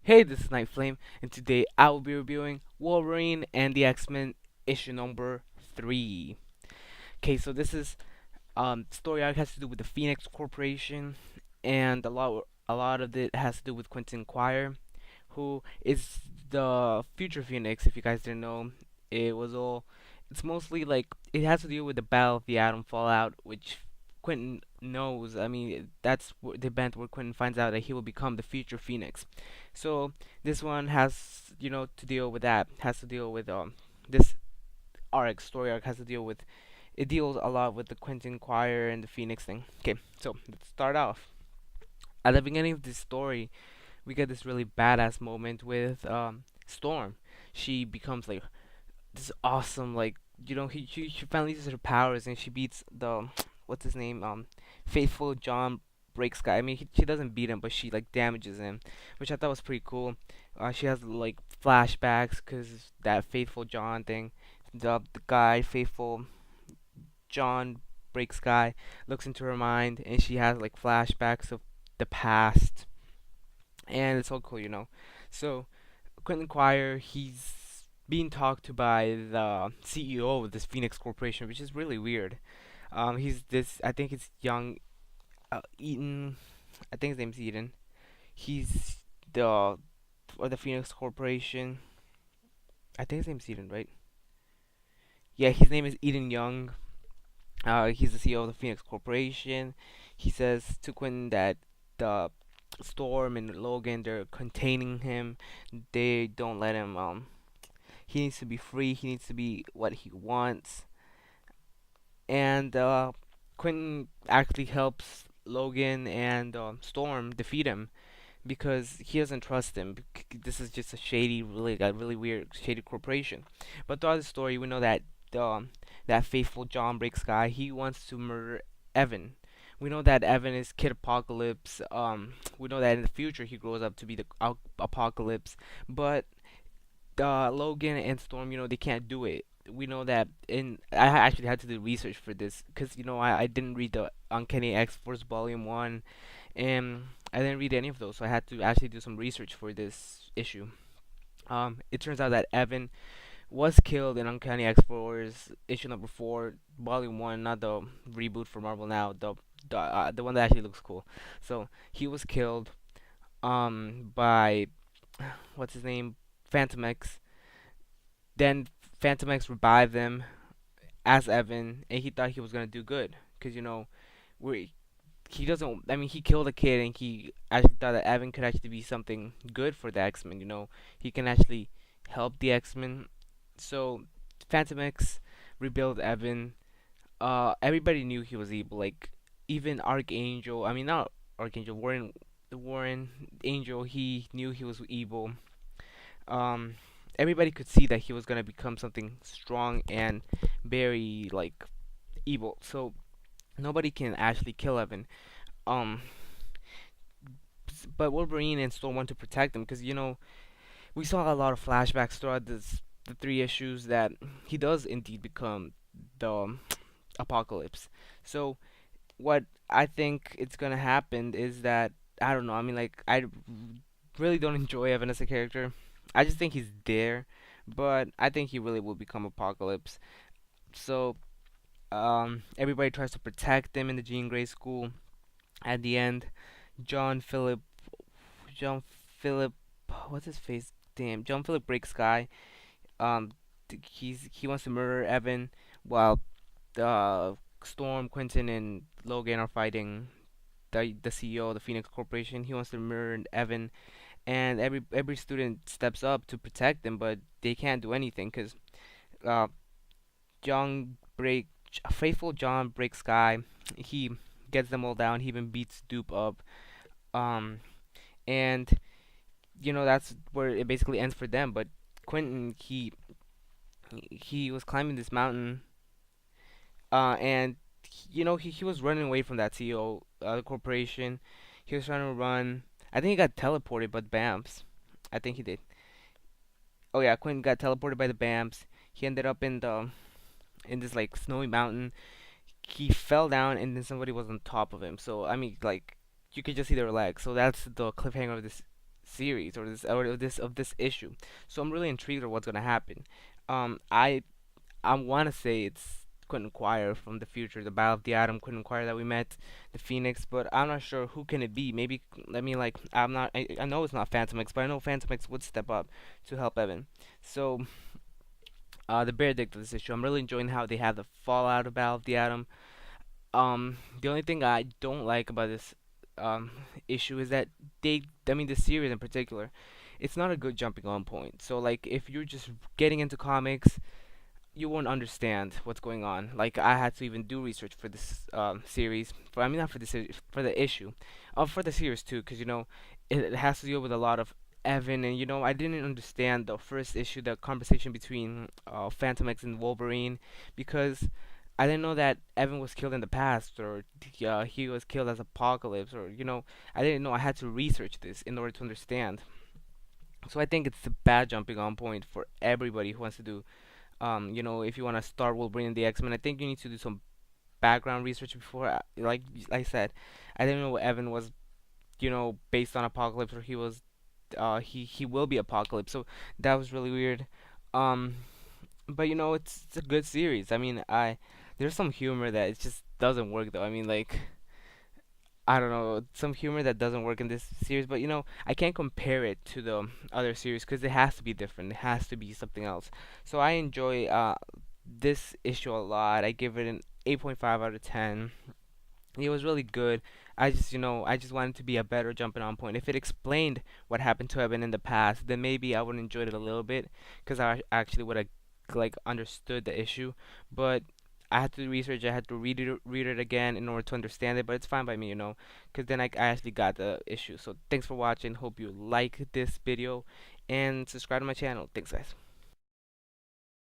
Hey, this is Night Flame, and today I will be reviewing Wolverine and the X-Men issue number 3. Okay, so this is story arc has to do with the Phoenix Corporation, and a lot of it has to do with Quentin Quire, who is the future Phoenix. If you guys didn't know, it was all. It's mostly like it has to do with the Battle of the Atom Fallout, which Quentin knows. I mean, that's the event where Quentin finds out that he will become the future Phoenix. So this one has, to deal with that. Has to deal with this story arc has to deal with. It deals a lot with the Quentin Quire and the Phoenix thing. Okay, so let's start off. At the beginning of this story, we get this really badass moment with Storm. She becomes like this awesome, like, she finally uses her powers and she beats the what's his name, faithful John breaks guy. I mean, she doesn't beat him, but she like damages him, which I thought was pretty cool. She has like flashbacks because that faithful John thing. The guy faithful John breaks guy looks into her mind and she has like flashbacks of the past, and it's all cool. So Quentin Quire, he's being talked to by the CEO of this Phoenix Corporation, which is really weird. He's this, I think it's young, Eaton. I think his name's Eden. He's the or the Phoenix Corporation. I think his name's Eden, right? Yeah, his name is Eden Young. He's the CEO of the Phoenix Corporation. He says to Quentin that the Storm and Logan, they're containing him. They don't let him. He needs to be free. He needs to be what he wants. And Quentin actually helps Logan and Storm defeat him because he doesn't trust him. This is just a shady, really weird, shady corporation. But throughout the story, we know that that faithful John Breaks guy, he wants to murder Evan. We know that Evan is Kid Apocalypse. We know that in the future he grows up to be the Apocalypse. But Logan and Storm, they can't do it. We know that in I actually had to do research for this because I didn't read the Uncanny X-Force Volume 1, and I didn't read any of those, so I had to actually do some research for this issue. It turns out that Evan was killed in Uncanny X-Force issue number 4, Volume 1, not the reboot for Marvel now, the one that actually looks cool. So he was killed by what's his name, Phantom X. Then Phantom X revived him as Evan, and he thought he was gonna do good, cause we he doesn't. I mean, he killed a kid, and he actually thought that Evan could actually be something good for the X-Men. He can actually help the X-Men. So Phantom X rebuilt Evan. Everybody knew he was evil. Like even Archangel. I mean, not Archangel. Warren Angel. He knew he was evil. Um, Everybody could see that he was gonna become something strong and very like evil. So nobody can actually kill Evan. Um, but Wolverine and Storm want to protect him because we saw a lot of flashbacks throughout the 3 issues that he does indeed become the Apocalypse. So what I think it's gonna happen is that I don't know. I mean, like I really don't enjoy Evan as a character. I just think he's there, but I think he really will become Apocalypse. So everybody tries to protect him in the Jean Grey school. At the end, John Philip, John Philip, what's his face? Damn, John Philip Breaks guy. Um, he wants to murder Evan while Storm, Quentin, and Logan are fighting the CEO of the Phoenix Corporation. He wants to murder Evan, and every student steps up to protect him, but they can't do anything because uh, John break faithful John breaks guy. He gets them all down. He even beats Dupe up. Um, and that's where it basically ends for them. But Quentin, he was climbing this mountain, and he was running away from that CEO, the corporation. He was trying to run. I think he got teleported by the BAMPs. I think he did. Oh yeah, Quentin got teleported by the BAMPs. He ended up in this like snowy mountain. He fell down and then somebody was on top of him. So I mean, like you could just see their legs. So that's the cliffhanger of this series or this issue. So I'm really intrigued of what's gonna happen. I want to say it's Quentin Quire from the future, the Battle of the Atom. Quentin Quire that we met, the Phoenix, but I'm not sure who can it be. Maybe let me like I'm not. I know it's not Phantom X, but I know Phantom X would step up to help Evan. So the verdict of this issue, I'm really enjoying how they have the fallout of Battle of the Atom. The only thing I don't like about this issue is that I mean, the series in particular, it's not a good jumping on point. So like, if you're just getting into comics, you won't understand what's going on. Like, I had to even do research for this series. I mean, not for the series, for the issue, for the series too, because it has to deal with a lot of Evan, and I didn't understand the first issue, the conversation between Phantom X and Wolverine, because I didn't know that Evan was killed in the past, or he was killed as Apocalypse, or I didn't know. I had to research this in order to understand. So I think it's a bad jumping on point for everybody who wants to do if you want to start Wolverine and the X-Men, I think you need to do some background research before. Like I said, I didn't know Evan was, based on Apocalypse, or he was, he will be Apocalypse. So that was really weird. Um, but it's a good series. I mean, there's some humor that it just doesn't work though. I mean, like, I don't know, some humor that doesn't work in this series, but I can't compare it to the other series because it has to be different. It has to be something else. So I enjoy this issue a lot. I give it an 8.5 out of 10. It was really good. I just wanted to be a better jumping on point. If it explained what happened to Evan in the past, then maybe I would enjoy it a little bit, because I actually would have like understood the issue. But I had to do research. I had to read it again in order to understand it. But it's fine by me, because then I actually got the issue. So thanks for watching. Hope you like this video and subscribe to my channel. Thanks, guys.